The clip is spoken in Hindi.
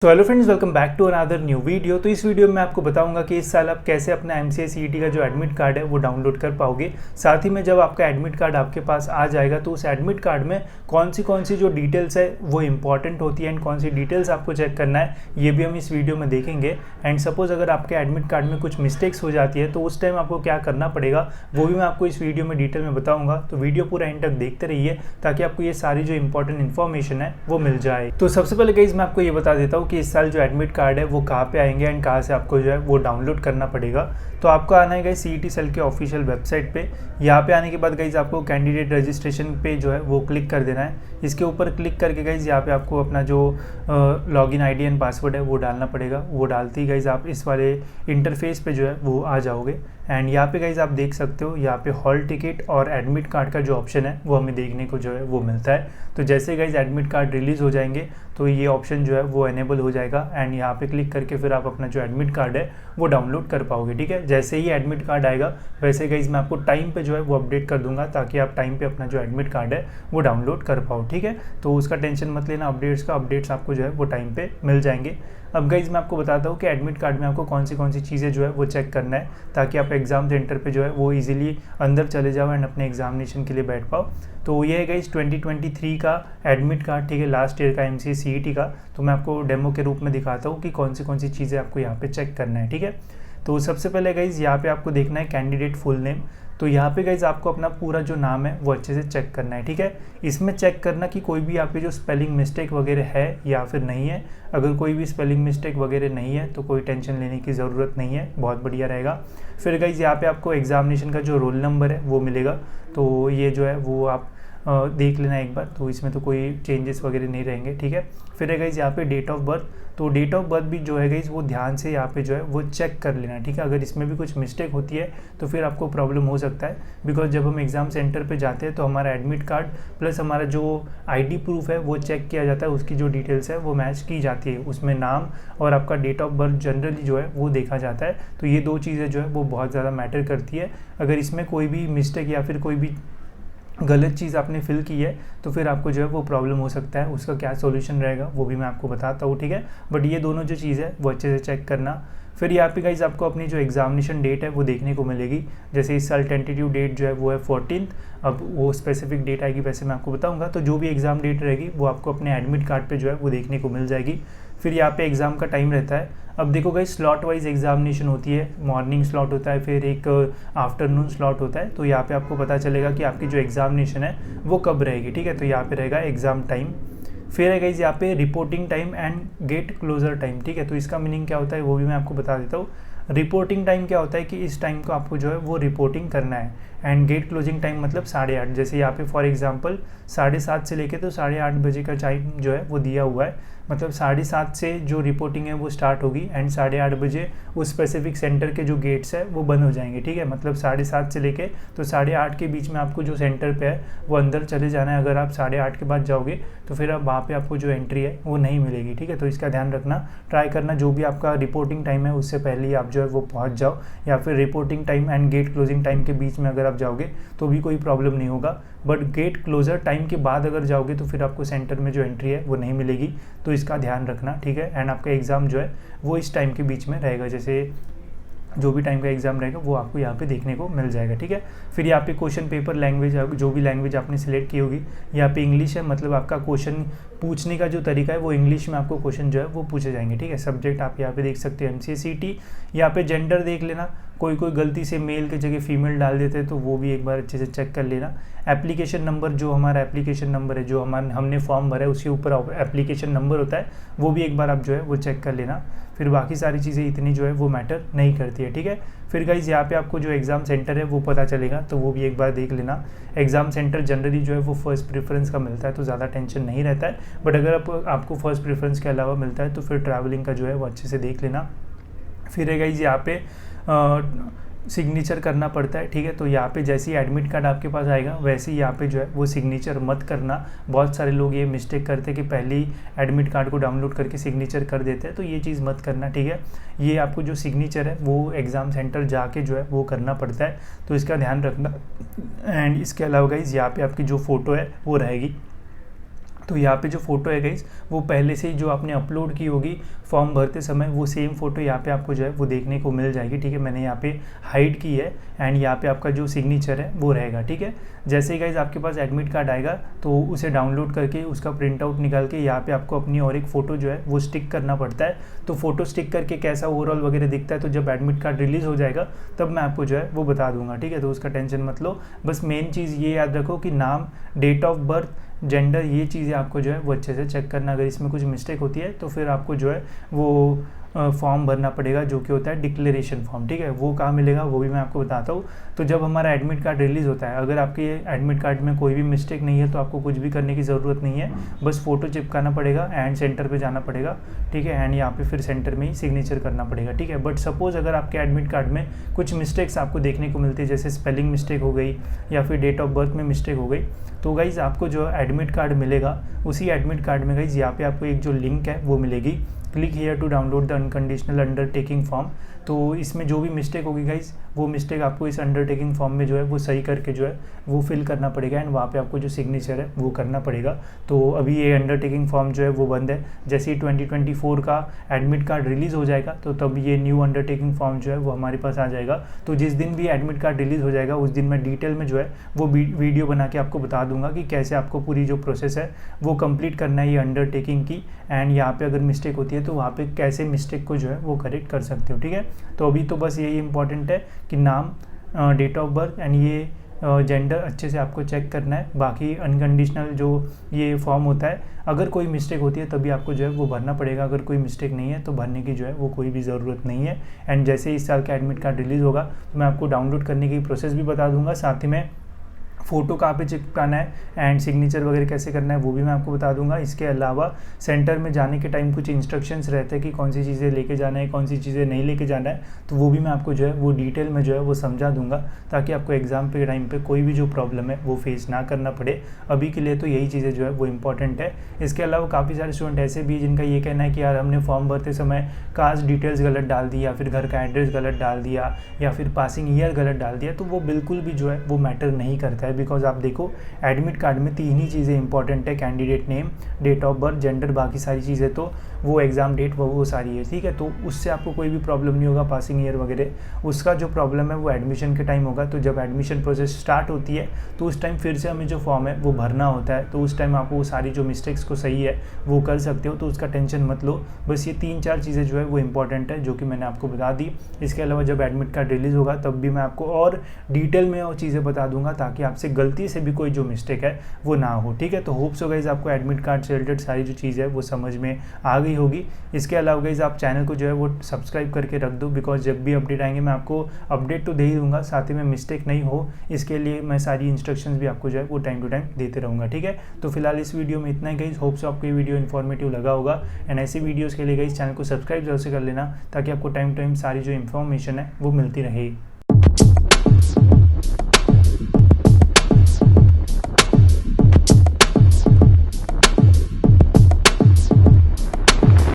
तो hello friends, welcome back to another new video. तो इस वीडियो में आपको बताऊंगा कि इस साल आप कैसे अपना MCA CET का जो एडमिट कार्ड है वो डाउनलोड कर पाओगे। साथ ही में जब आपका एडमिट कार्ड आपके पास आ जाएगा तो उस एडमिट कार्ड में कौन सी जो डिटेल्स है वो इंपॉर्टेंट होती है एंड कौन सी डिटेल्स आपको चेक करना है ये भी हम इस वीडियो में देखेंगे। एंड सपोज अगर आपके एडमिट कार्ड में कुछ मिस्टेक्स हो जाती है तो उस टाइम आपको क्या करना पड़ेगा वो भी मैं आपको इस वीडियो में डिटेल में बताऊँगा। तो वीडियो पूरा एंड तक देखते रहिए ताकि आपको ये सारी जो इंपॉर्टेंट इन्फॉर्मेशन है वो मिल जाए। तो सबसे पहले गाइस मैं आपको ये बता देता हूँ कि इस साल जो एडमिट कार्ड है वो कहाँ पे आएंगे एंड कहाँ से आपको जो है वो डाउनलोड करना पड़ेगा। तो आपको आना है गाइस CET सेल के ऑफिशियल वेबसाइट पे। यहाँ पे आने के बाद गाइस आपको कैंडिडेट रजिस्ट्रेशन पे जो है वो क्लिक कर देना है। इसके ऊपर क्लिक करके गाइस यहाँ पे आपको अपना जो लॉगिन ID एंड पासवर्ड है वो डालना पड़ेगा। वो डालते ही गाइस आप इस वाले इंटरफेस पे जो है वो आ जाओगे। एंड यहाँ पे गाइस आप देख सकते हो यहाँ पे हॉल टिकट और एडमिट कार्ड का जो ऑप्शन है वो हमें देखने को जो है वो मिलता है। तो जैसे गाइस एडमिट कार्ड रिलीज़ हो जाएंगे तो ये ऑप्शन जो है वो एनेबल हो जाएगा एंड यहाँ पे क्लिक करके फिर आप अपना जो एडमिट कार्ड है वो डाउनलोड कर पाओगे। ठीक है, जैसे ही एडमिट कार्ड आएगा वैसे गाइस मैं आपको टाइम पे जो है वो अपडेट कर दूंगा ताकि आप टाइम पे अपना जो एडमिट कार्ड है वो डाउनलोड कर पाओ। ठीक है, तो उसका टेंशन मत लेना, अपडेट्स आपको जो है वो टाइम पे मिल जाएंगे। अब गाइज मैं आपको बताता हूँ कि एडमिट कार्ड में आपको कौन सी चीज़ें जो है वो चेक करना है ताकि आप एग्ज़ाम सेंटर पे जो है वो इजीली अंदर चले जाओ एंड अपने एग्जामिनेशन के लिए बैठ पाओ। तो ये है गाइज 2023 का एडमिट कार्ड। ठीक है, लास्ट ईयर का MCA CET का। तो मैं आपको डेमो के रूप में दिखाता हूँ कि कौन सी चीज़ें आपको यहाँ पे चेक करना है। ठीक है, तो सबसे पहले गाइज यहाँ पे आपको देखना है कैंडिडेट फुल नेम। तो यहाँ पे गाइज आपको अपना पूरा जो नाम है वो अच्छे से चेक करना है। ठीक है, इसमें चेक करना कि कोई भी आपके जो स्पेलिंग मिस्टेक वगैरह है या फिर नहीं है। अगर कोई भी स्पेलिंग मिस्टेक वगैरह नहीं है तो कोई टेंशन लेने की ज़रूरत नहीं है, बहुत बढ़िया रहेगा। फिर गाइज यहाँ पे आपको एग्जामिनेशन का जो रोल नंबर है वो मिलेगा। तो ये जो है वो आप देख लेना एक बार, तो इसमें तो कोई चेंजेस वगैरह नहीं रहेंगे। ठीक है, फिर है गाइज यहाँ पे डेट ऑफ बर्थ। तो डेट ऑफ बर्थ भी जो है गाइज वो ध्यान से यहाँ पे जो है वो चेक कर लेना। ठीक है, अगर इसमें भी कुछ मिस्टेक होती है तो फिर आपको प्रॉब्लम हो सकता है, बिकॉज जब हम एग्ज़ाम सेंटर पे जाते हैं तो हमारा एडमिट कार्ड प्लस हमारा जो ID प्रूफ है वो चेक किया जाता है, उसकी जो डिटेल्स है वो मैच की जाती है, उसमें नाम और आपका डेट ऑफ बर्थ जनरली जो है वो देखा जाता है। तो ये दो चीज़ें जो है वो बहुत ज़्यादा मैटर करती है। अगर इसमें कोई भी मिस्टेक या फिर कोई भी गलत चीज़ आपने फिल की है तो फिर आपको जो है वो प्रॉब्लम हो सकता है। उसका क्या सॉल्यूशन रहेगा वो भी मैं आपको बताता हूँ। ठीक है, बट ये दोनों जो चीज़ है वो अच्छे से चेक करना। फिर यहाँ पे गाइज आपको अपनी जो एग्जामिनेशन डेट है वो देखने को मिलेगी। जैसे इस साल टेंटेटिव डेट जो है वो है 14। अब वो स्पेसिफिक डेट आएगी वैसे मैं आपको बताऊंगा। तो जो भी एग्ज़ाम डेट रहेगी वो आपको अपने एडमिट कार्ड पे जो है वो देखने को मिल जाएगी। फिर यहाँ पे एग्ज़ाम का टाइम रहता है। अब देखो गाइस स्लॉट वाइज एग्जामिनेशन होती है, मॉर्निंग स्लॉट होता है, फिर एक आफ्टरनून स्लॉट होता है। तो यहाँ पे आपको पता चलेगा कि आपकी जो एग्जामिनेशन है वो कब रहेगी। ठीक है, तो यहाँ पे रहेगा एग्ज़ाम टाइम। फिर है गाइस यहाँ पे reporting time and gate closure time. ठीक है, तो इसका मीनिंग क्या होता है वो भी मैं आपको बता देता हूँ। रिपोर्टिंग टाइम क्या होता है कि इस टाइम को आपको जो है वो रिपोर्टिंग करना है एंड गेट क्लोजिंग टाइम मतलब 8:30। जैसे यहाँ पे फॉर एग्जांपल 7:30 से लेके तो 8:30 बजे का टाइम जो है वो दिया हुआ है। मतलब 7:30 से जो रिपोर्टिंग है वो स्टार्ट होगी एंड 8:30 बजे उस स्पेसिफिक सेंटर के जो गेट्स है वो बंद हो जाएंगे। ठीक है, मतलब 7:30 से लेके तो 8:30 के बीच में आपको जो सेंटर पे है वो अंदर चले जाना है। अगर आप 8:30 के बाद जाओगे तो फिर अब वहाँ पे आपको जो एंट्री है वो नहीं मिलेगी। ठीक है, तो इसका ध्यान रखना, ट्राई करना जो भी आपका रिपोर्टिंग टाइम है उससे पहले ही आप जो है वो पहुँच जाओ, या फिर reporting time and gate closing time के बीच में अगर आप जाओगे तो भी कोई प्रॉब्लम नहीं होगा। बट गेट क्लोजर टाइम के बाद अगर जाओगे तो फिर आपको सेंटर में जो एंट्री है वो नहीं मिलेगी, तो इसका ध्यान रखना। ठीक है, एंड आपका एग्ज़ाम जो है वो इस टाइम के बीच में रहेगा, जैसे जो भी टाइम का एग्जाम रहेगा वो आपको यहाँ पे देखने को मिल जाएगा। ठीक है, फिर यहाँ पे क्वेश्चन पेपर लैंग्वेज, जो भी लैंग्वेज आपने सिलेक्ट की होगी, यहाँ पे इंग्लिश है, मतलब आपका क्वेश्चन पूछने का जो तरीका है वो इंग्लिश में आपको क्वेश्चन जो है वो पूछे जाएंगे। ठीक है, सब्जेक्ट आप यहाँ पे देख सकते हो MCA CET। यहाँ पे जेंडर देख लेना, कोई गलती से मेल की जगह फीमेल डाल देते हैं तो वो भी एक बार अच्छे से चेक कर लेना। एप्लीकेशन नंबर, जो हमारा एप्लीकेशन नंबर है, जो हमने फॉर्म भरा है उसके ऊपर एप्लीकेशन नंबर होता है, वो भी एक बार आप जो है वो चेक कर लेना। फिर बाकी सारी चीज़ें इतनी जो है वो मैटर नहीं करती है। ठीक है, फिर गाइज यहाँ पे आपको जो एग्ज़ाम सेंटर है वो पता चलेगा, तो वो भी एक बार देख लेना। एग्ज़ाम सेंटर जनरली जो है वो फर्स्ट प्रेफरेंस का मिलता है तो ज़्यादा टेंशन नहीं रहता है, बट अगर आपको फर्स्ट प्रेफरेंस के अलावा मिलता है तो फिर ट्रैवलिंग का जो है वो अच्छे से देख लेना। फिर है गाइज यहाँ पे सिग्नेचर करना पड़ता है। ठीक है, तो यहाँ पे जैसे ही एडमिट कार्ड आपके पास आएगा वैसे ही यहाँ पे जो है वो सिग्नेचर मत करना। बहुत सारे लोग ये मिस्टेक करते हैं कि पहले ही एडमिट कार्ड को डाउनलोड करके सिग्नेचर कर देते हैं, तो ये चीज़ मत करना। ठीक है, ये आपको जो सिग्नेचर है वो एग्ज़ाम सेंटर जाके जो है वो करना पड़ता है, तो इसका ध्यान रखना। एंड इसके अलावा गाइज यहाँ पे आपकी जो फ़ोटो है वो रहेगी। तो यहाँ पे जो फ़ोटो है गाइस वो पहले से ही जो आपने अपलोड की होगी फॉर्म भरते समय, वो सेम फ़ोटो यहाँ पे आपको जो है वो देखने को मिल जाएगी। ठीक है, मैंने यहाँ पे हाइड की है एंड यहाँ पे आपका जो सिग्नेचर है वो रहेगा। ठीक है, जैसे ही गाइस आपके पास एडमिट कार्ड आएगा तो उसे डाउनलोड करके उसका प्रिंट आउट निकाल के यहाँ पे आपको अपनी और एक फ़ोटो जो है वो स्टिक करना पड़ता है। तो फ़ोटो स्टिक करके कैसा ओवरऑल वगैरह दिखता है, तो जब एडमिट कार्ड रिलीज़ हो जाएगा तब मैं आपको जो है वो बता दूंगा। ठीक है, तो उसका टेंशन मत लो, बस मेन चीज़ ये याद रखो कि नाम, डेट ऑफ बर्थ, जेंडर, ये चीज़ें आपको जो है वो अच्छे से चेक करना। अगर इसमें कुछ मिस्टेक होती है तो फिर आपको जो है वो फॉर्म भरना पड़ेगा जो कि होता है डिक्लेरेशन फॉर्म। ठीक है, वो कहाँ मिलेगा वो भी मैं आपको बताता हूँ। तो जब हमारा एडमिट कार्ड रिलीज़ होता है, अगर आपके एडमिट कार्ड में कोई भी मिस्टेक नहीं है तो आपको कुछ भी करने की ज़रूरत नहीं है, बस फ़ोटो चिपकाना पड़ेगा एंड सेंटर पे जाना पड़ेगा। ठीक है, एंड यहाँ पे फिर सेंटर में ही सिग्नेचर करना पड़ेगा। ठीक है, बट सपोज़ अगर आपके एडमिट कार्ड में कुछ मिस्टेक्स आपको देखने को मिलती है, जैसे स्पेलिंग मिस्टेक हो गई या फिर डेट ऑफ बर्थ में मिस्टेक हो गई, तो गाइज़ आपको जो एडमिट कार्ड मिलेगा उसी एडमिट कार्ड में गाइज़ यहाँ पे आपको एक जो लिंक है वो मिलेगी, click here to download the unconditional undertaking form. तो इसमें जो भी मिस्टेक होगी गाइज वो मिस्टेक आपको इस अंडरटेकिंग फॉर्म में जो है वो सही करके जो है वो फिल करना पड़ेगा एंड वहाँ पे आपको जो सिग्नेचर है वो करना पड़ेगा। तो अभी ये अंडरटेकिंग फॉर्म जो है वो बंद है, जैसे ही 2024 का एडमिट कार्ड रिलीज़ हो जाएगा तो तब ये न्यू अंडरटेकिंग फॉर्म जो है वो हमारे पास आ जाएगा। तो जिस दिन भी एडमिट कार्ड रिलीज़ हो जाएगा उस दिन मैं डिटेल में जो है वो वीडियो बना के आपको बता दूंगा कि कैसे आपको पूरी जो प्रोसेस है वो कंप्लीट करना है ये अंडरटेकिंग की, एंड यहाँ पे अगर मिस्टेक होती है तो वहाँ पे कैसे मिस्टेक को जो है वो करेक्ट कर सकते हो। ठीक है, तो अभी तो बस यही इंपॉर्टेंट है कि नाम, डेट ऑफ बर्थ एंड ये जेंडर अच्छे से आपको चेक करना है। बाकी अनकंडीशनल जो ये फॉर्म होता है, अगर कोई मिस्टेक होती है तभी आपको जो है वो भरना पड़ेगा, अगर कोई मिस्टेक नहीं है तो भरने की जो है वो कोई भी ज़रूरत नहीं है। एंड जैसे इस साल का एडमिट कार्ड रिलीज़ होगा तो मैं आपको डाउनलोड करने की प्रोसेस भी बता दूंगा, साथ ही में फ़ोटो कहाँ पे चिपकाना है एंड सिग्नेचर वगैरह कैसे करना है वो भी मैं आपको बता दूंगा। इसके अलावा सेंटर में जाने के टाइम कुछ इंस्ट्रक्शंस रहते हैं कि कौन सी चीज़ें लेके जाना है, कौन सी चीज़ें नहीं लेके जाना है, तो वो भी मैं आपको जो है वो डिटेल में जो है वो समझा दूंगा, ताकि आपको एग्ज़ाम के टाइम पे कोई भी जो प्रॉब्लम है वो फेस ना करना पड़े। अभी के लिए तो यही चीज़ें जो है वो इंपॉर्टेंट है। इसके अलावा काफ़ी सारे स्टूडेंट ऐसे भी जिनका ये कहना है कि यार हमने फॉर्म भरते समय कास्ट डिटेल्स गलत डाल दी, या फिर घर का एड्रेस गलत डाल दिया, या फिर पासिंग ईयर गलत डाल दिया, तो वो बिल्कुल भी जो है वो मैटर नहीं करता है। बिकॉज आप देखो एडमिट कार्ड में 3 ही चीज़ें इंपॉर्टेंट है, candidate name, date of birth, gender, बाकी सारी चीज़ें तो वो एग्ज़ाम डेट वो सारी है। ठीक है, तो उससे आपको कोई भी प्रॉब्लम नहीं होगा, पासिंग ईयर वगैरह। उसका जो प्रॉब्लम है वो एडमिशन के टाइम होगा। तो जब एडमिशन प्रोसेस स्टार्ट होती है तो उस टाइम फिर से हमें जो फॉर्म है वो भरना होता है, तो उस टाइम आपको वो सारी जो मिस्टेक्स को सही है वो कर सकते हो, तो उसका टेंशन मत लो। बस ये 3-4 चीज़ें जो है वो इंपॉर्टेंट है जो कि मैंने आपको बता दी। इसके अलावा जब एडमिट कार्ड रिलीज़ होगा तब भी मैं आपको और डिटेल में और चीज़ें बता दूंगा, ताकि आपसे गलती से भी कोई जो मिस्टेक है वो ना हो। ठीक है, तो होप्स हो गाइस आपको एडमिट कार्ड से रिलेटेड सारी जो चीज़ है वो समझ में आ गई होगी। इसके अलावा गाइस आप चैनल को जो है वो सब्सक्राइब करके रख दो, बिकॉज जब भी अपडेट आएंगे मैं आपको अपडेट तो दे ही दूंगा, साथ ही में मिस्टेक नहीं हो इसके लिए मैं सारी इंस्ट्रक्शंस भी आपको जो है वो टाइम टू टाइम देते रहूँगा। ठीक है, तो फिलहाल इस वीडियो में इतना ही गाइस। होप्स आपको ये वीडियो इन्फॉर्मेटिव लगा होगा, एंड ऐसी वीडियोज़ के लिए गाइस चैनल को सब्सक्राइब जरूर से कर लेना, ताकि आपको टाइम टू टाइम सारी जो इन्फॉर्मेशन है वो मिलती रहे।